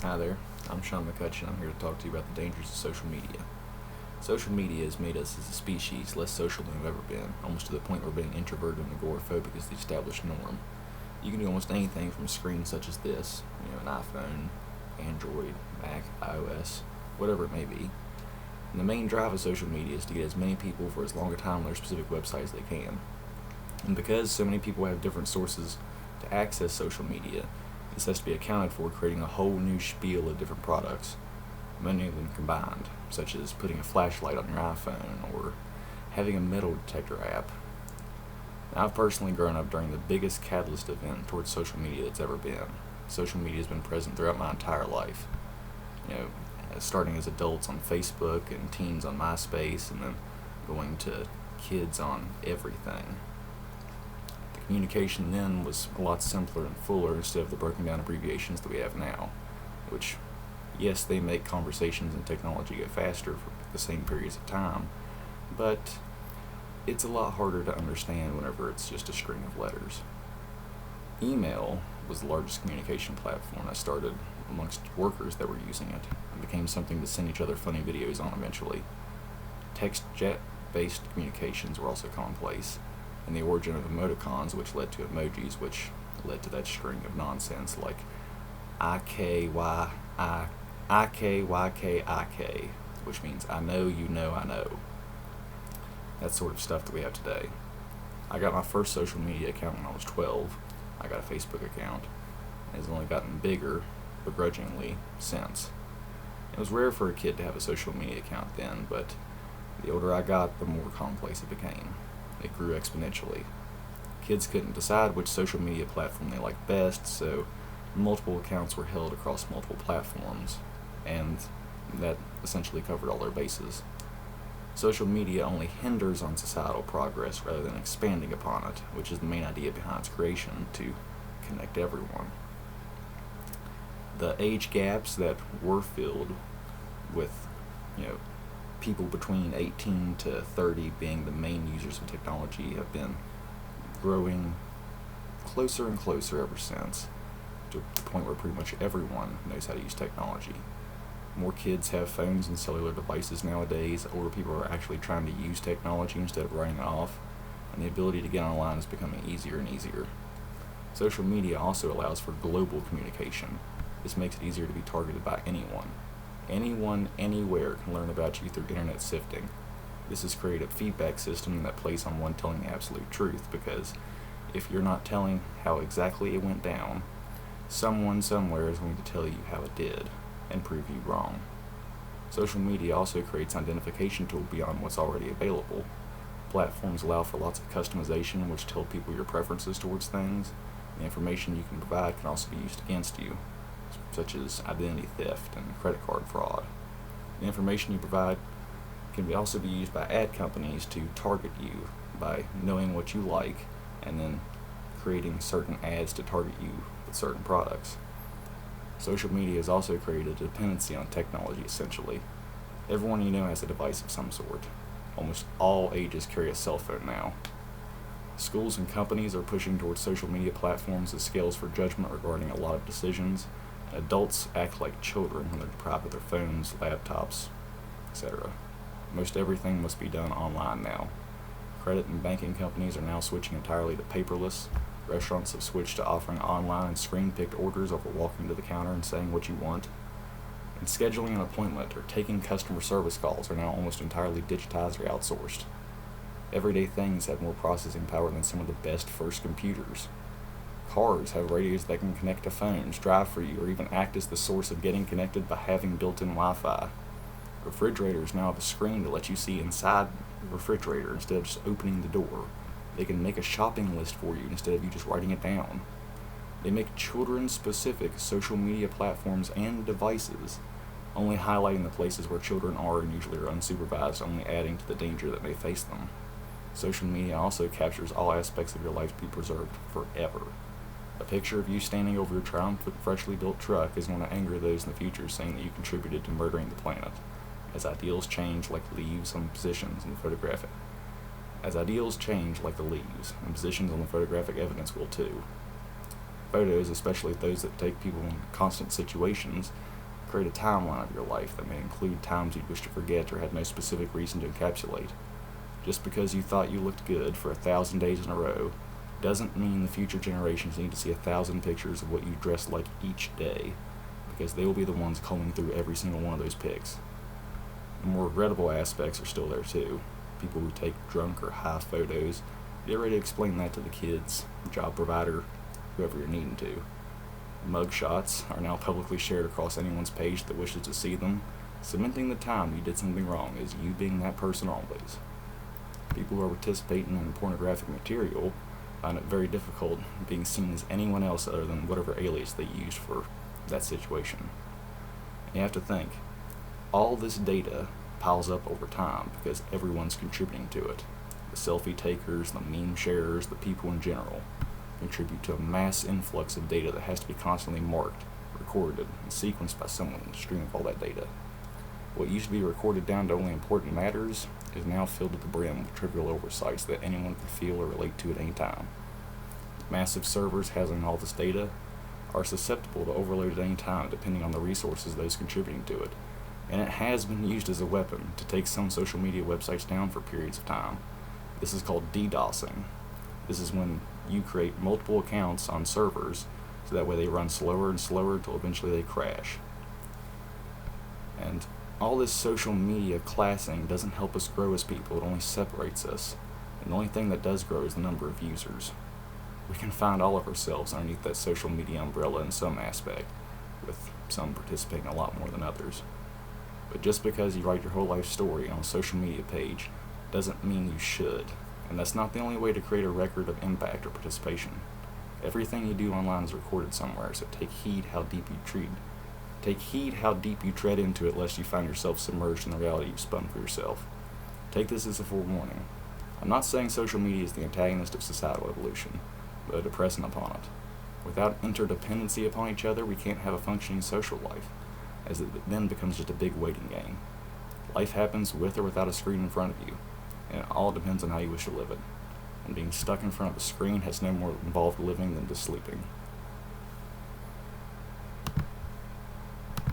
Hi there, I'm Sean McCutcheon. I'm here to talk to you about the dangers of social media. Social media has made us as a species less social than we've ever been, almost to the point where being introverted and agoraphobic is the established norm. You can do almost anything from screens such as this, an iPhone, Android, Mac, iOS, whatever it may be. And the main drive of social media is to get as many people for as long a time on their specific website as they can. And because so many people have different sources to access social media, this has to be accounted for, creating a whole new spiel of different products, many of them combined, such as putting a flashlight on your iPhone or having a metal detector app. Now, I've personally grown up during the biggest catalyst event towards social media that's ever been. Social media has been present throughout my entire life. You know, starting as adults on Facebook and teens on MySpace, and then going to kids on everything. The communication then was a lot simpler and fuller instead of the broken down abbreviations that we have now, which, yes, they make conversations and technology go faster for the same periods of time, but it's a lot harder to understand whenever it's just a string of letters. Email was the largest communication platform I started amongst workers that were using it, and became something to send each other funny videos on eventually. Text chat based communications were also commonplace, and the origin of emoticons, which led to emojis, which led to that string of nonsense like IKYK, which means I know, you know, I know. That sort of stuff that we have today. I got my first social media account when I was 12. I got a Facebook account. It has only gotten bigger, begrudgingly, since. It was rare for a kid to have a social media account then, but the older I got, the more commonplace it became. It grew exponentially. Kids couldn't decide which social media platform they liked best, so multiple accounts were held across multiple platforms, and that essentially covered all their bases. Social media only hinders on societal progress rather than expanding upon it, which is the main idea behind its creation, to connect everyone. The age gaps that were filled with, people between 18 to 30 being the main users of technology have been growing closer and closer ever since, to the point where pretty much everyone knows how to use technology. More kids have phones and cellular devices nowadays. Older people are actually trying to use technology instead of writing it off, and the ability to get online is becoming easier and easier. Social media also allows for global communication. This makes it easier to be targeted by anyone. Anyone, anywhere can learn about you through internet sifting. This has created a feedback system that plays on one telling the absolute truth, because if you're not telling how exactly it went down, someone somewhere is going to tell you how it did and prove you wrong. Social media also creates an identification tool beyond what's already available. Platforms allow for lots of customization, which tell people your preferences towards things. The information you can provide can also be used against you, such as identity theft and credit card fraud. The information you provide can also be used by ad companies to target you by knowing what you like and then creating certain ads to target you with certain products. Social media has also created a dependency on technology, essentially. Everyone you know has a device of some sort. Almost all ages carry a cell phone now. Schools and companies are pushing towards social media platforms as scales for judgment regarding a lot of decisions, and adults act like children when they're deprived of their phones, laptops, etc. Most everything must be done online now. Credit and banking companies are now switching entirely to paperless. Restaurants have switched to offering online and screen-picked orders over walking to the counter and saying what you want. And scheduling an appointment or taking customer service calls are now almost entirely digitized or outsourced. Everyday things have more processing power than some of the best first computers. Cars have radios that can connect to phones, drive for you, or even act as the source of getting connected by having built-in Wi-Fi. Refrigerators now have a screen to let you see inside the refrigerator instead of just opening the door. They can make a shopping list for you instead of you just writing it down. They make children-specific social media platforms and devices, only highlighting the places where children are and usually are unsupervised, only adding to the danger that may face them. Social media also captures all aspects of your life to be preserved forever. A picture of you standing over your triumphant, freshly built truck is going to anger those in the future, saying that you contributed to murdering the planet, as ideals change like leaves on positions in the photographic. As ideals change like the leaves, and positions on the photographic evidence will too. Photos, especially those that take people in constant situations, create a timeline of your life that may include times you'd wish to forget or had no specific reason to encapsulate. Just because you thought you looked good for 1,000 days in a row doesn't mean the future generations need to see 1,000 pictures of what you dressed like each day, because they will be the ones combing through every single one of those pics. The more regrettable aspects are still there too. People who take drunk or high photos, get ready to explain that to the kids, job provider, whoever you're needing to. Mug shots are now publicly shared across anyone's page that wishes to see them, cementing the time you did something wrong as you being that person always. People who are participating in pornographic material find it very difficult being seen as anyone else other than whatever alias they used for that situation. And you have to think, all this data piles up over time because everyone's contributing to it. The selfie takers, the meme sharers, the people in general contribute to a mass influx of data that has to be constantly marked, recorded, and sequenced by someone to stream of all that data. What used to be recorded down to only important matters is now filled to the brim with trivial oversights that anyone can feel or relate to at any time. Massive servers housing all this data are susceptible to overload at any time depending on the resources of those contributing to it, and it has been used as a weapon to take some social media websites down for periods of time. This is called DDoSing. This is when you create multiple accounts on servers so that way they run slower and slower until eventually they crash. And all this social media classing doesn't help us grow as people, it only separates us. And the only thing that does grow is the number of users. We can find all of ourselves underneath that social media umbrella in some aspect, with some participating a lot more than others. But just because you write your whole life story on a social media page doesn't mean you should. And that's not the only way to create a record of impact or participation. Everything you do online is recorded somewhere, so take heed how deep you tread into it lest you find yourself submerged in the reality you've spun for yourself. Take this as a forewarning. I'm not saying social media is the antagonist of societal evolution, but a depressant upon it. Without interdependency upon each other, we can't have a functioning social life, as it then becomes just a big waiting game. Life happens with or without a screen in front of you, and it all depends on how you wish to live it. And being stuck in front of a screen has no more involved living than just sleeping.